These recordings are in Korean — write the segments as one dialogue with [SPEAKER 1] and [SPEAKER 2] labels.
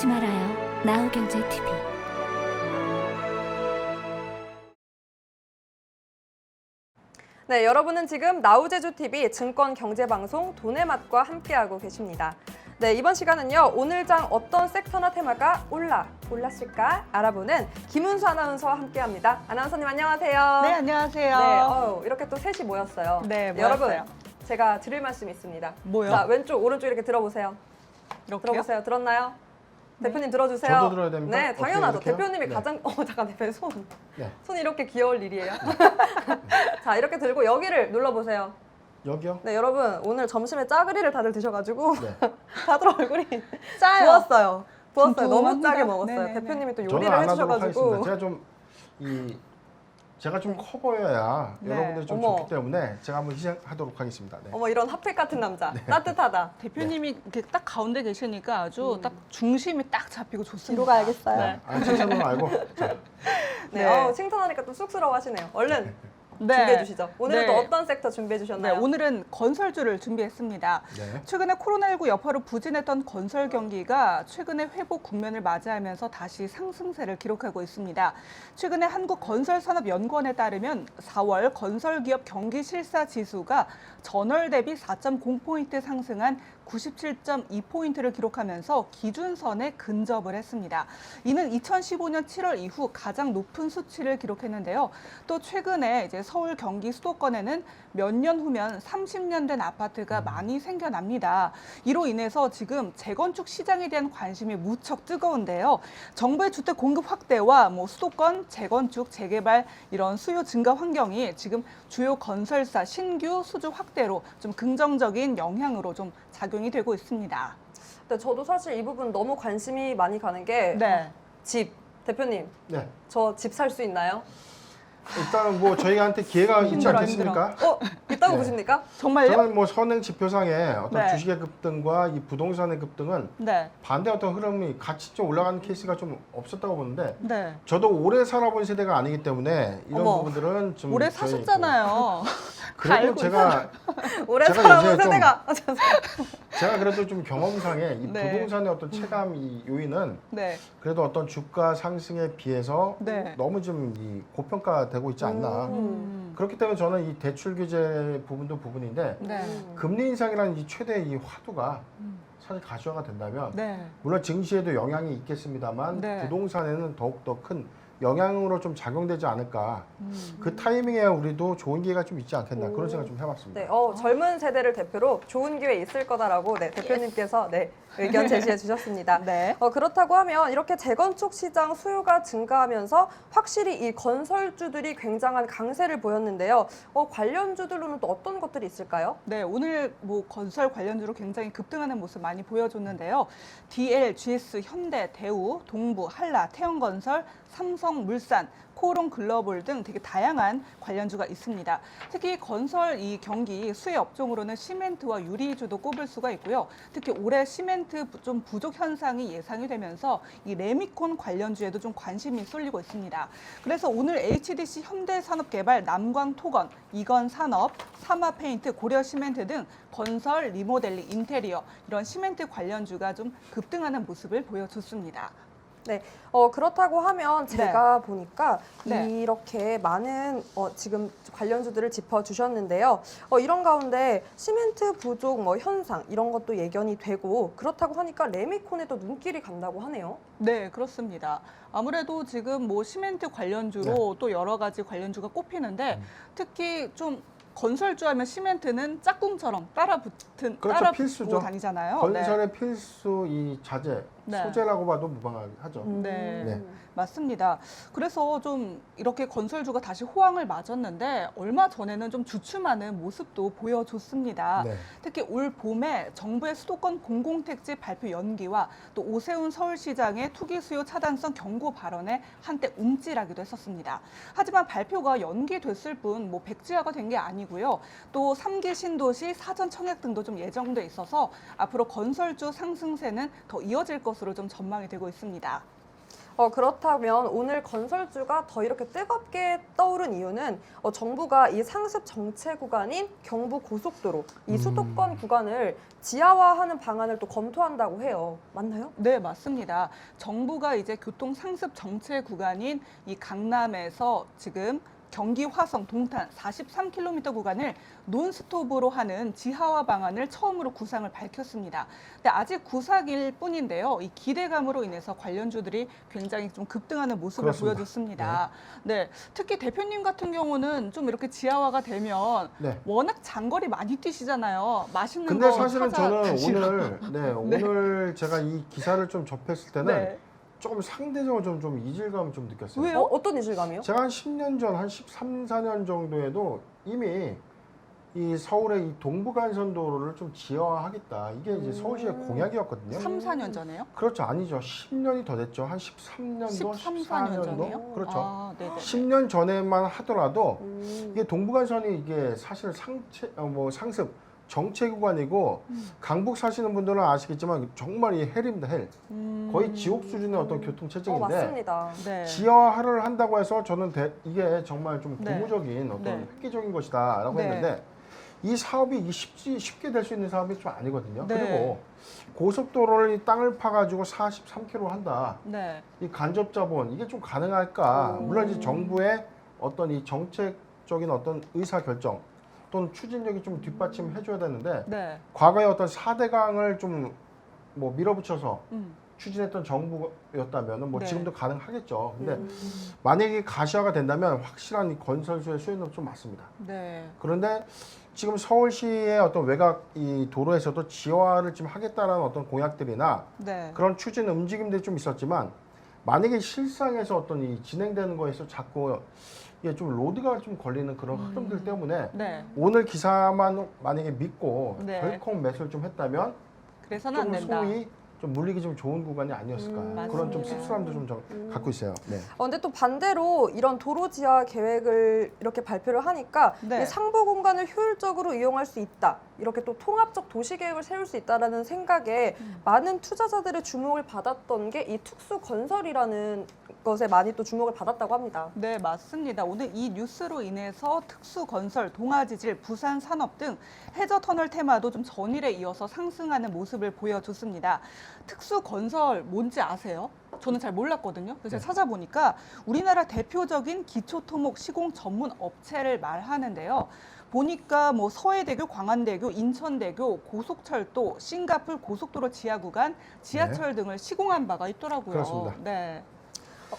[SPEAKER 1] 놓치지 말아요. 나우경제TV.
[SPEAKER 2] 네, 여러분은 지금 나우제주TV 증권경제방송 돈의 맛과 함께하고 계십니다. 네, 이번 시간은요. 오늘장 어떤 섹터나 테마가 올랐을까 알아보는 김은수 아나운서와 함께합니다. 아나운서님 안녕하세요.
[SPEAKER 3] 네, 안녕하세요.
[SPEAKER 2] 네, 이렇게 또 셋이 모였어요.
[SPEAKER 3] 네,
[SPEAKER 2] 여러분,
[SPEAKER 3] 모였어요.
[SPEAKER 2] 제가 드릴 말씀이 있습니다.
[SPEAKER 3] 뭐요?
[SPEAKER 2] 자, 왼쪽, 오른쪽 이렇게 들어보세요.
[SPEAKER 3] 이렇게요?
[SPEAKER 2] 들어보세요. 들었나요?
[SPEAKER 3] 네.
[SPEAKER 2] 대표님 들어주세요.
[SPEAKER 4] 저도 들어야 됩니까?
[SPEAKER 2] 네, 당연하죠.
[SPEAKER 4] 어떻게 이렇게요?
[SPEAKER 2] 대표님이
[SPEAKER 4] 네.
[SPEAKER 2] 가장 잠깐 대표님 손.
[SPEAKER 4] 네.
[SPEAKER 2] 손이 이렇게 귀여울 일이에요. 자, 이렇게 들고 여기를 눌러보세요.
[SPEAKER 4] 여기요?
[SPEAKER 2] 네, 여러분 오늘 점심에 짜글이를 다들 드셔가지고
[SPEAKER 4] 네.
[SPEAKER 2] 다들 얼굴이
[SPEAKER 3] 짜요.
[SPEAKER 2] 부었어요. 너무
[SPEAKER 3] tumtum합니다.
[SPEAKER 2] 짜게 먹었어요.
[SPEAKER 3] 네네네.
[SPEAKER 2] 대표님이 또
[SPEAKER 4] 저는
[SPEAKER 2] 요리를
[SPEAKER 4] 안 하도록
[SPEAKER 2] 해주셔가지고.
[SPEAKER 4] 하겠습니다. 제가 좀 커 보여야
[SPEAKER 3] 네.
[SPEAKER 4] 여러분들이 좀
[SPEAKER 2] 어머.
[SPEAKER 4] 좋기 때문에 제가 한번 희생하도록 하겠습니다. 네.
[SPEAKER 2] 어머 이런 핫팩 같은 남자 따뜻하다.
[SPEAKER 3] 대표님이 이렇게 딱 가운데 계시니까 아주 딱 중심이 딱 잡히고 좋습니다.
[SPEAKER 2] 뒤로 가야겠어요.
[SPEAKER 3] 네.
[SPEAKER 4] 칭찬은 알고. 자,
[SPEAKER 2] 네,
[SPEAKER 3] 네.
[SPEAKER 2] 칭찬하니까 또 쑥스러워하시네요. 얼른
[SPEAKER 3] 네.
[SPEAKER 2] 준비해 주시죠. 오늘은
[SPEAKER 3] 네.
[SPEAKER 2] 또 어떤 섹터 준비해
[SPEAKER 3] 네,
[SPEAKER 2] 주셨나요?
[SPEAKER 3] 오늘은 건설주를 준비했습니다.
[SPEAKER 4] 네.
[SPEAKER 3] 최근에 코로나19 여파로 부진했던 건설 경기가 최근에 회복 국면을 맞이하면서 다시 상승세를 기록하고 있습니다. 최근에 한국건설산업연구원에 따르면 4월 건설기업 경기실사지수가 전월 대비 4.0포인트 상승한 97.2포인트를 기록하면서 기준선에 근접을 했습니다. 이는 2015년 7월 이후 가장 높은 수치를 기록했는데요. 또 최근에 이제 서울, 경기, 수도권에는 몇 년 후면 30년 된 아파트가 많이 생겨납니다. 이로 인해서 지금 재건축 시장에 대한 관심이 무척 뜨거운데요. 정부의 주택 공급 확대와 수도권 재건축, 재개발 이런 수요 증가 환경이 지금 주요 건설사 신규 수주 확대로 좀 긍정적인 영향으로 좀 작용이 되고 있습니다.
[SPEAKER 2] 네, 저도 사실 이 부분 너무 관심이 많이 가는 게
[SPEAKER 3] 네.
[SPEAKER 2] 집. 대표님,
[SPEAKER 4] 네.
[SPEAKER 2] 저 집 살 수 있나요?
[SPEAKER 4] 일단은 뭐 저희한테 기회가 있지
[SPEAKER 3] 힘들어,
[SPEAKER 4] 않겠습니까?
[SPEAKER 2] 있다고
[SPEAKER 4] 네.
[SPEAKER 2] 보십니까?
[SPEAKER 3] 정말요?
[SPEAKER 4] 저는 뭐 선행 지표상에 어떤
[SPEAKER 3] 네.
[SPEAKER 4] 주식의 급등과 이 부동산의 급등은
[SPEAKER 3] 네.
[SPEAKER 4] 반대 어떤 흐름이 같이 좀 올라가는 케이스가 좀 없었다고 보는데
[SPEAKER 3] 네.
[SPEAKER 4] 저도 오래 살아본 세대가 아니기 때문에 이런
[SPEAKER 2] 어머.
[SPEAKER 4] 부분들은 좀
[SPEAKER 3] 오래
[SPEAKER 4] 저희
[SPEAKER 3] 사셨잖아요.
[SPEAKER 4] 그래도
[SPEAKER 3] 알고
[SPEAKER 4] 제가
[SPEAKER 2] 오래
[SPEAKER 4] 제가
[SPEAKER 2] 살아본
[SPEAKER 4] 요새 좀-
[SPEAKER 2] 세대가
[SPEAKER 4] 제가 그래도 좀 경험상에 이
[SPEAKER 3] 네.
[SPEAKER 4] 부동산의 어떤 체감 이 요인은
[SPEAKER 3] 네.
[SPEAKER 4] 그래도 어떤 주가 상승에 비해서
[SPEAKER 3] 네.
[SPEAKER 4] 너무 좀 이 고평가되고 있지 않나. 그렇기 때문에 저는 이 대출 규제 부분도 부분인데
[SPEAKER 3] 네.
[SPEAKER 4] 금리 인상이라는 이 최대 이 화두가 사실 가시화가 된다면
[SPEAKER 3] 네.
[SPEAKER 4] 물론 증시에도 영향이 있겠습니다만
[SPEAKER 3] 네.
[SPEAKER 4] 부동산에는 더욱더 큰 영향으로 좀 작용되지 않을까. 그 타이밍에 우리도 좋은 기회가 좀 있지 않겠나 그런 생각 좀 해봤습니다.
[SPEAKER 2] 네, 젊은 세대를 대표로 좋은 기회 있을 거다라고 대표님께서 의견 제시해 주셨습니다.
[SPEAKER 3] 네.
[SPEAKER 2] 그렇다고 하면 이렇게 재건축 시장 수요가 증가하면서 확실히 이 건설주들이 굉장한 강세를 보였는데요. 관련주들로는 또 어떤 것들이 있을까요?
[SPEAKER 3] 네, 오늘 건설 관련주로 굉장히 급등하는 모습 많이 보여줬는데요. DL, GS, 현대, 대우, 동부, 한라, 태영건설, 삼성물산, 코오롱 글로벌 등 되게 다양한 관련주가 있습니다. 특히 건설 이 경기 수혜 업종으로는 시멘트와 유리주도 꼽을 수가 있고요. 특히 올해 시멘트 좀 부족 현상이 예상이 되면서 이 레미콘 관련주에도 좀 관심이 쏠리고 있습니다. 그래서 오늘 HDC 현대산업개발, 남광토건, 이건산업, 사마페인트, 고려시멘트 등 건설, 리모델링, 인테리어 이런 시멘트 관련주가 좀 급등하는 모습을 보여줬습니다.
[SPEAKER 2] 네, 그렇다고 하면 제가 보니까
[SPEAKER 3] 네.
[SPEAKER 2] 이렇게 많은 지금 관련주들을 짚어주셨는데요. 이런 가운데 시멘트 부족 현상 이런 것도 예견이 되고 그렇다고 하니까 레미콘에도 눈길이 간다고 하네요.
[SPEAKER 3] 네, 그렇습니다. 아무래도 지금 시멘트 관련주로 또 여러 가지 관련주가 꼽히는데 특히 좀 건설주 하면 시멘트는 짝꿍처럼 따라붙고
[SPEAKER 4] 그렇죠. 필수죠.
[SPEAKER 3] 다니잖아요.
[SPEAKER 4] 건설의 필수 이 자재,
[SPEAKER 3] 네.
[SPEAKER 4] 소재라고 봐도 무방하죠.
[SPEAKER 3] 네.
[SPEAKER 4] 네.
[SPEAKER 3] 맞습니다. 그래서 좀 이렇게 건설주가 다시 호황을 맞았는데 얼마 전에는 좀 주춤하는 모습도 보여줬습니다.
[SPEAKER 4] 네.
[SPEAKER 3] 특히 올 봄에 정부의 수도권 공공택지 발표 연기와 또 오세훈 서울시장의 투기 수요 차단성 경고 발언에 한때 움찔하기도 했었습니다. 하지만 발표가 연기됐을 뿐 백지화가 된 게 아니고요. 또 3기 신도시 사전 청약 등도 좀 예정돼 있어서 앞으로 건설주 상승세는 더 이어질 것으로 좀 전망이 되고 있습니다.
[SPEAKER 2] 그렇다면 오늘 건설주가 더 이렇게 뜨겁게 떠오른 이유는 정부가 이 상습 정체 구간인 경부 고속도로 이 수도권 구간을 지하화하는 방안을 또 검토한다고 해요. 맞나요?
[SPEAKER 3] 네, 맞습니다. 정부가 이제 교통 상습 정체 구간인 이 강남에서 지금 경기 화성 동탄 43km 구간을 논스톱으로 하는 지하화 방안을 처음으로 구상을 밝혔습니다. 근데 아직 구상일 뿐인데요. 이 기대감으로 인해서 관련주들이 굉장히 좀 급등하는 모습을
[SPEAKER 4] 그렇습니다.
[SPEAKER 3] 보여줬습니다. 네, 특히 대표님 같은 경우는 좀 이렇게 지하화가 되면
[SPEAKER 4] 네.
[SPEAKER 3] 워낙 장거리 많이 뛰시잖아요. 맛있는
[SPEAKER 4] 근데
[SPEAKER 3] 거
[SPEAKER 4] 사실은 저는
[SPEAKER 3] 찾아가시러.
[SPEAKER 4] 오늘 제가 이 기사를 좀 접했을 때는
[SPEAKER 3] 네.
[SPEAKER 4] 조금 상대적으로 좀 이질감을 좀 느꼈어요.
[SPEAKER 3] 왜요?
[SPEAKER 2] 어떤 이질감이요?
[SPEAKER 4] 제가 한 10년 전, 한 13, 14년 정도에도 이미 이 서울의 이 동부간선도로를 좀 지하화하겠다. 이게 이제 서울시의 공약이었거든요.
[SPEAKER 3] 3, 4년 전에요?
[SPEAKER 4] 그렇죠. 아니죠. 10년이 더 됐죠. 한 13년도,
[SPEAKER 3] 13, 14년
[SPEAKER 4] 14년도.
[SPEAKER 3] 전이요?
[SPEAKER 4] 그렇죠.
[SPEAKER 3] 아, 네네.
[SPEAKER 4] 10년 전에만 하더라도
[SPEAKER 2] 음.
[SPEAKER 4] 이게 동부간선이 이게 사실 상습 정체 구간이고 강북 사시는 분들은 아시겠지만 정말 이 헬입니다. 헬. 거의 지옥 수준의 어떤 교통 체증인데
[SPEAKER 2] 맞습니다.
[SPEAKER 3] 네.
[SPEAKER 4] 지하화를 한다고 해서 저는 이게 정말 좀
[SPEAKER 3] 네.
[SPEAKER 4] 고무적인 어떤
[SPEAKER 3] 네.
[SPEAKER 4] 획기적인 것이다라고
[SPEAKER 3] 네.
[SPEAKER 4] 했는데 이 사업이 쉽게 될 수 있는 사업이 좀 아니거든요.
[SPEAKER 3] 네.
[SPEAKER 4] 그리고 고속도로를 이 땅을 파가지고 43km 한다.
[SPEAKER 3] 네.
[SPEAKER 4] 이 간접 자본 이게 좀 가능할까?
[SPEAKER 2] 오.
[SPEAKER 4] 물론 이제 정부의 어떤 이 정책적인 어떤 의사 결정 또는 추진력이 좀 뒷받침해줘야 되는데
[SPEAKER 3] 네.
[SPEAKER 4] 과거에 어떤 4대강을 좀 뭐 밀어붙여서
[SPEAKER 3] 음.
[SPEAKER 4] 추진했던 정부였다면 뭐
[SPEAKER 3] 네.
[SPEAKER 4] 지금도 가능하겠죠. 근데
[SPEAKER 2] 음.
[SPEAKER 4] 만약에 가시화가 된다면 확실한 이 건설수의 수혜는 좀 맞습니다.
[SPEAKER 3] 네.
[SPEAKER 4] 그런데 지금 서울시의 어떤 외곽 이 도로에서도 지하화를 좀 하겠다라는 어떤 공약들이나
[SPEAKER 3] 네.
[SPEAKER 4] 그런 추진 움직임들이 좀 있었지만 만약에 실상에서 어떤 이 진행되는 거에서 자꾸 이게 좀 로드가 좀 걸리는 그런 흐름들 때문에
[SPEAKER 3] 네.
[SPEAKER 4] 오늘 기사만 만약에 믿고
[SPEAKER 3] 네.
[SPEAKER 4] 덜컥 매수를 좀 했다면
[SPEAKER 3] 그래서는 안
[SPEAKER 4] 조금
[SPEAKER 3] 된다.
[SPEAKER 4] 소위 좀 물리기 좀 좋은 구간이 아니었을까 그런 좀
[SPEAKER 3] 맞습니다.
[SPEAKER 4] 씁쓸함도 좀 갖고 있어요. 네.
[SPEAKER 2] 근데 또 반대로 이런 도로 지하 계획을 이렇게 발표를 하니까
[SPEAKER 3] 네.
[SPEAKER 2] 이 상부 공간을 효율적으로 이용할 수 있다. 이렇게 또 통합적 도시 계획을 세울 수 있다라는 생각에 많은 투자자들의 주목을 받았던 게 이 특수 건설이라는 것에 많이 또 주목을 받았다고 합니다.
[SPEAKER 3] 네, 맞습니다. 오늘 이 뉴스로 인해서 특수건설, 동아지질, 부산산업 등 해저터널 테마도 좀 전일에 이어서 상승하는 모습을 보여줬습니다. 특수건설 뭔지 아세요? 저는 잘 몰랐거든요. 그래서
[SPEAKER 4] 네.
[SPEAKER 3] 찾아보니까 우리나라 대표적인 기초토목 시공 전문 업체를 말하는데요. 보니까 뭐 서해대교, 광안대교, 인천대교, 고속철도, 싱가폴 고속도로 지하 구간, 지하철 등을 시공한 바가 있더라고요.
[SPEAKER 4] 그렇습니다.
[SPEAKER 3] 네.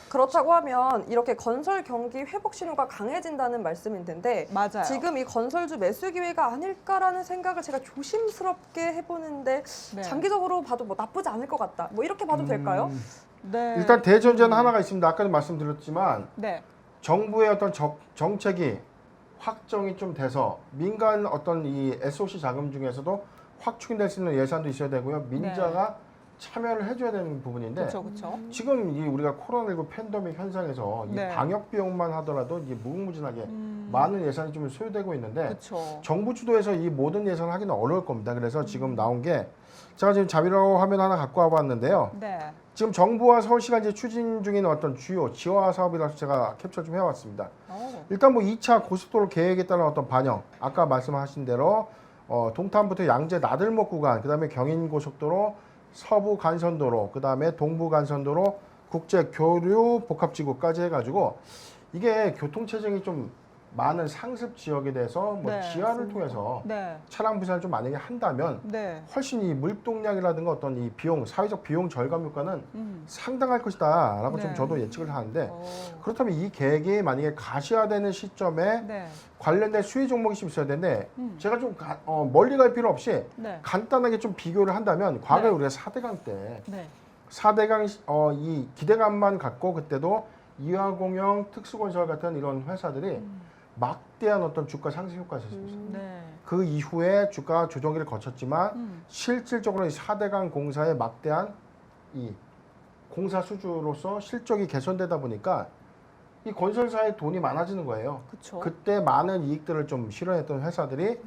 [SPEAKER 2] 그렇다고 하면 이렇게 건설 경기 회복 신호가 강해진다는 말씀인 텐데
[SPEAKER 3] 맞아요.
[SPEAKER 2] 지금 이 건설주 매수 기회가 아닐까라는 생각을 제가 조심스럽게 해보는데
[SPEAKER 3] 네.
[SPEAKER 2] 장기적으로 봐도 뭐 나쁘지 않을 것 같다. 뭐 이렇게 봐도 될까요?
[SPEAKER 3] 네.
[SPEAKER 4] 일단 대전제는 하나가 있습니다. 아까도 말씀드렸지만
[SPEAKER 3] 네.
[SPEAKER 4] 정부의 어떤 정책이 확정이 좀 돼서 민간 어떤 이 SOC 자금 중에서도 확 추진될 수 있는 예산도 있어야 되고요. 민자가 참여를 해줘야 되는 부분인데
[SPEAKER 3] 그렇죠, 그렇죠.
[SPEAKER 4] 지금 이 우리가 코로나19 팬데믹 현상에서
[SPEAKER 3] 네.
[SPEAKER 4] 이 방역 비용만 하더라도 이게 무궁무진하게 많은 예산이 좀 소요되고 있는데
[SPEAKER 3] 그렇죠.
[SPEAKER 4] 정부 주도에서 이 모든 예산을 하기는 어려울 겁니다. 그래서 지금 나온 게 제가 지금 자비로 화면 하나 갖고 와봤는데요.
[SPEAKER 3] 네.
[SPEAKER 4] 지금 정부와 서울시가 이제 추진 중인 어떤 주요 지하화 사업이라서 제가 캡처 좀 해왔습니다. 일단 뭐 2차 고속도로 계획에 따른 어떤 반영, 아까 말씀하신 대로 동탄부터 양재 나들목 구간, 그다음에 경인고속도로, 서부 간선도로, 그다음에 동부 간선도로, 국제 교류 복합지구까지 해가지고 이게 교통 체증이 좀 많은 상습 지역에 대해서 뭐
[SPEAKER 3] 네,
[SPEAKER 4] 지하를 통해서
[SPEAKER 3] 네.
[SPEAKER 4] 차량 부산을 좀 만약에 한다면
[SPEAKER 3] 네.
[SPEAKER 4] 훨씬 이 물동량이라든가 어떤 이 비용, 사회적 비용 절감 효과는
[SPEAKER 3] 음.
[SPEAKER 4] 상당할 것이다라고
[SPEAKER 3] 네.
[SPEAKER 4] 좀 저도 예측을 하는데
[SPEAKER 3] 오.
[SPEAKER 4] 그렇다면 이 계획이 만약에 가시화되는 시점에
[SPEAKER 3] 네.
[SPEAKER 4] 관련된 수혜 종목이 좀 있어야 되는데 제가 좀 멀리 갈 필요 없이
[SPEAKER 3] 네.
[SPEAKER 4] 간단하게 좀 비교를 한다면 과거에
[SPEAKER 3] 네.
[SPEAKER 4] 우리가 4대강 때
[SPEAKER 3] 네.
[SPEAKER 4] 4대강 이 기대감만 갖고 그때도 이화공영, 특수건설 같은 이런 회사들이 막대한 어떤 주가 상승 효과가 있었습니다.
[SPEAKER 3] 네.
[SPEAKER 4] 그 이후에 주가 조정기를 거쳤지만 실질적으로 이 4대강 공사의 막대한 이 공사 수주로서 실적이 개선되다 보니까 이 건설사에 돈이 많아지는 거예요.
[SPEAKER 3] 그렇죠.
[SPEAKER 4] 그때 많은 이익들을 좀 실현했던 회사들이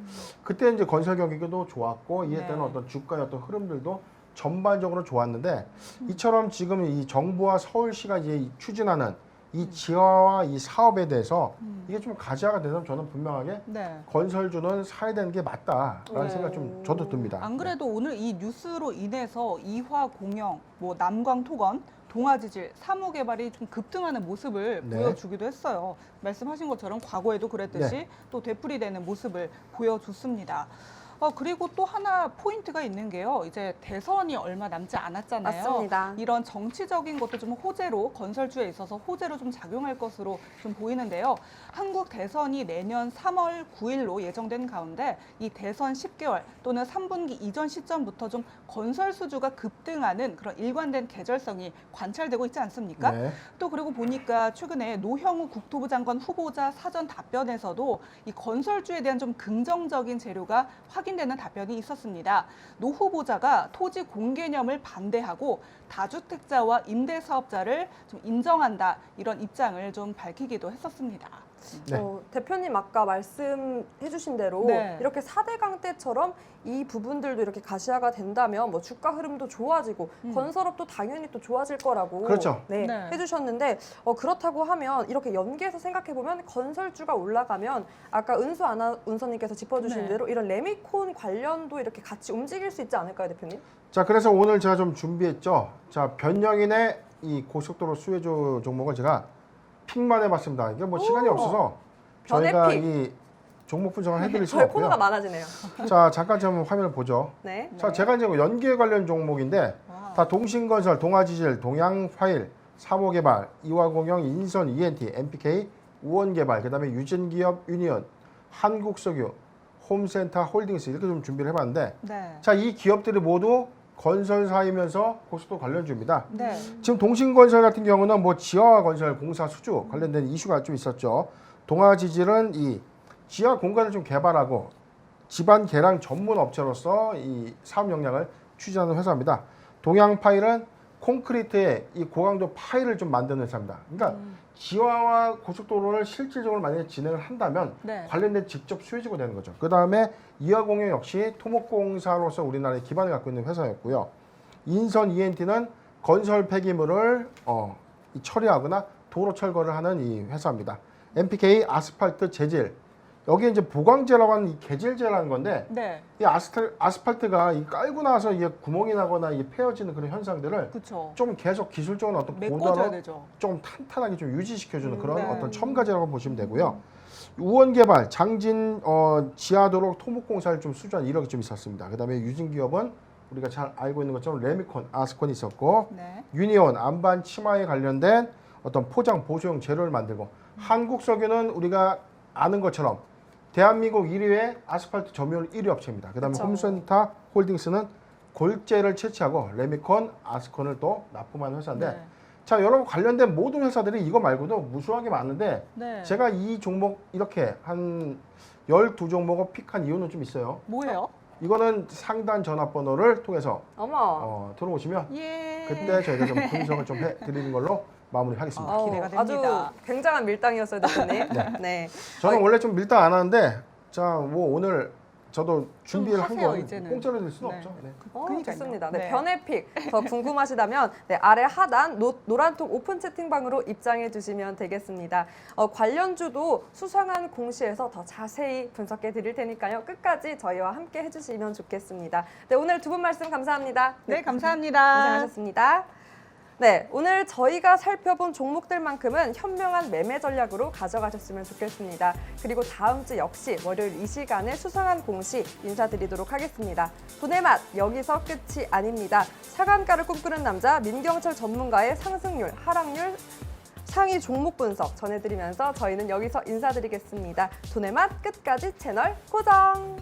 [SPEAKER 4] 그때 이제 건설 경기도 좋았고 이에 따른
[SPEAKER 3] 네.
[SPEAKER 4] 어떤 주가의 어떤 흐름들도 전반적으로 좋았는데 이처럼 지금 이 정부와 서울시가 이제 추진하는 이 지하화 이 사업에 대해서 이게 좀 가시화가 되면 저는 분명하게
[SPEAKER 3] 네.
[SPEAKER 4] 건설주는 사야 되는 게 맞다라는 생각 좀 저도 듭니다.
[SPEAKER 3] 안 그래도 오늘 이 뉴스로 인해서 이화 공영, 뭐 남광 토건, 동아지질, 사무개발이 좀 급등하는 모습을
[SPEAKER 4] 네.
[SPEAKER 3] 보여주기도 했어요. 말씀하신 것처럼 과거에도 그랬듯이
[SPEAKER 4] 네.
[SPEAKER 3] 또 되풀이되는 모습을 보여줬습니다. 그리고 또 하나 포인트가 있는 게요. 이제 대선이 얼마 남지 않았잖아요.
[SPEAKER 2] 맞습니다.
[SPEAKER 3] 이런 정치적인 것도 좀 호재로 건설주에 있어서 호재로 좀 작용할 것으로 좀 보이는데요. 한국 대선이 내년 3월 9일로 예정된 가운데 이 대선 10개월 또는 3분기 이전 시점부터 좀 건설 수주가 급등하는 그런 일관된 계절성이 관찰되고 있지 않습니까?
[SPEAKER 4] 네.
[SPEAKER 3] 또 그리고 보니까 최근에 노형우 국토부 장관 후보자 사전 답변에서도 이 건설주에 대한 좀 긍정적인 재료가 확인되는 답변이 있었습니다. 노 후보자가 토지 공개념을 반대하고 다주택자와 임대사업자를 좀 인정한다 이런 입장을 좀 밝히기도 했었습니다.
[SPEAKER 4] 네.
[SPEAKER 2] 대표님 아까 말씀해주신 대로
[SPEAKER 3] 네.
[SPEAKER 2] 이렇게 4대강 때처럼 이 부분들도 이렇게 가시화가 된다면 뭐 주가 흐름도 좋아지고 건설업도 당연히 또 좋아질 거라고
[SPEAKER 4] 그렇죠.
[SPEAKER 2] 네,
[SPEAKER 3] 네.
[SPEAKER 2] 해주셨는데 그렇다고 하면 이렇게 연계해서 생각해 보면 건설주가 올라가면 아까 은수 아나운서님께서 짚어주신
[SPEAKER 3] 네.
[SPEAKER 2] 대로 이런 레미콘 관련도 이렇게 같이 움직일 수 있지 않을까요, 대표님?
[SPEAKER 4] 자, 그래서 오늘 제가 좀 준비했죠. 자, 변영인의 이 고속도로 수혜주 종목을 제가 픽만 해봤습니다. 이게 뭐 시간이 없어서 저희가
[SPEAKER 2] 변의 픽.
[SPEAKER 4] 이 종목 분석을 해드릴 수가
[SPEAKER 2] 저희
[SPEAKER 4] 없고요.
[SPEAKER 2] 코너가 많아지네요.
[SPEAKER 4] 자, 잠깐 좀 화면을 보죠.
[SPEAKER 2] 네.
[SPEAKER 4] 자, 제가 이제 연계 관련 종목인데
[SPEAKER 3] 와.
[SPEAKER 4] 다 동신건설, 동아지질, 동양화일, 사보개발, 이화공영, 인선, ENT, MPK, 우원개발, 그다음에 유진기업, 유니온, 한국석유, 홈센터 홀딩스 이렇게 좀 준비를 해봤는데
[SPEAKER 3] 네.
[SPEAKER 4] 자, 이 기업들이 모두 건설사이면서 고속도로 관련주입니다.
[SPEAKER 3] 네.
[SPEAKER 4] 지금 동신건설 같은 경우는 뭐 지하화 건설 공사 수주 관련된 이슈가 좀 있었죠. 동아지질은 이 지하 공간을 좀 개발하고 집안 계량 전문 업체로서 이 사업 역량을 추진하는 회사입니다. 동양파일은 콘크리트에 이 고강도 파일을 좀 만드는 회사입니다. 그러니까 지하화 고속도로를 실질적으로 만약에 진행을 한다면
[SPEAKER 3] 네.
[SPEAKER 4] 관련된 직접 수혜주가 되는 거죠. 그 다음에 이화공영 역시 토목공사로서 우리나라의 기반을 갖고 있는 회사였고요. 인선 ENT는 건설 폐기물을 처리하거나 도로 철거를 하는 이 회사입니다. MPK 아스팔트 재질. 여기에 이제 보강재라고 하는 이 개질재라는 건데
[SPEAKER 3] 네.
[SPEAKER 4] 이 아스팔트가 이 깔고 나서 이게 구멍이 나거나 이게 패여지는 그런 현상들을
[SPEAKER 3] 그렇죠.
[SPEAKER 4] 좀 계속 기술적인 어떤
[SPEAKER 3] 메꿔줘야
[SPEAKER 4] 고도로
[SPEAKER 3] 되죠.
[SPEAKER 4] 좀 탄탄하게 좀 유지시켜주는 그런
[SPEAKER 3] 네.
[SPEAKER 4] 어떤 첨가제라고 보시면 되고요. 우원개발, 장진 지하도로 토목공사를 좀 수주한 이력이 좀 있었습니다. 그다음에 유진기업은 우리가 잘 알고 있는 것처럼 레미콘, 아스콘이 있었고
[SPEAKER 3] 네.
[SPEAKER 4] 유니온, 안반 치마에 관련된 어떤 포장 보수용 재료를 만들고 한국석유는 우리가 아는 것처럼 대한민국 1위의 아스팔트 점유율 1위 업체입니다. 그다음에
[SPEAKER 2] 그쵸.
[SPEAKER 4] 홈센터 홀딩스는 골재를 채취하고 레미콘, 아스콘을 또 납품하는 회사인데
[SPEAKER 3] 네.
[SPEAKER 4] 자, 여러분 관련된 모든 회사들이 이거 말고도 무수하게 많은데
[SPEAKER 3] 네.
[SPEAKER 4] 제가 이 종목 이렇게 한 12종목을 픽한 이유는 좀 있어요.
[SPEAKER 3] 뭐예요?
[SPEAKER 4] 이거는 상단 전화번호를 통해서
[SPEAKER 2] 어머.
[SPEAKER 4] 들어오시면
[SPEAKER 3] 예.
[SPEAKER 4] 그때 저희가 좀 분석을 좀 해드리는 걸로 마무리하겠습니다.
[SPEAKER 3] 기대가
[SPEAKER 2] 아주
[SPEAKER 3] 됩니다.
[SPEAKER 2] 굉장한 밀당이었어요, 대표님. 네.
[SPEAKER 4] 저는 원래 좀 밀당 안 하는데 자, 뭐 오늘 저도 준비를 한
[SPEAKER 3] 하세요,
[SPEAKER 4] 건
[SPEAKER 3] 이제는.
[SPEAKER 4] 공짜로 될 수는
[SPEAKER 3] 네.
[SPEAKER 4] 없죠. 네.
[SPEAKER 3] 그러니까요.
[SPEAKER 2] 좋습니다. 네,
[SPEAKER 3] 네.
[SPEAKER 2] 변해픽 더 궁금하시다면 네, 아래 하단 노란톡 오픈 채팅방으로 입장해 주시면 되겠습니다. 관련주도 수상한 공시에서 더 자세히 분석해 드릴 테니까요. 끝까지 저희와 함께 해주시면 좋겠습니다. 네, 오늘 두 분 말씀 감사합니다.
[SPEAKER 3] 네, 감사합니다.
[SPEAKER 2] 고생하셨습니다. 네, 오늘 저희가 살펴본 종목들만큼은 현명한 매매 전략으로 가져가셨으면 좋겠습니다. 그리고 다음 주 역시 월요일 이 시간에 수상한 공시 인사드리도록 하겠습니다. 돈의 맛 여기서 끝이 아닙니다. 차관가를 꿈꾸는 남자 민경철 전문가의 상승률, 하락률, 상위 종목 분석 전해드리면서 저희는 여기서 인사드리겠습니다. 돈의 맛 끝까지 채널 고정!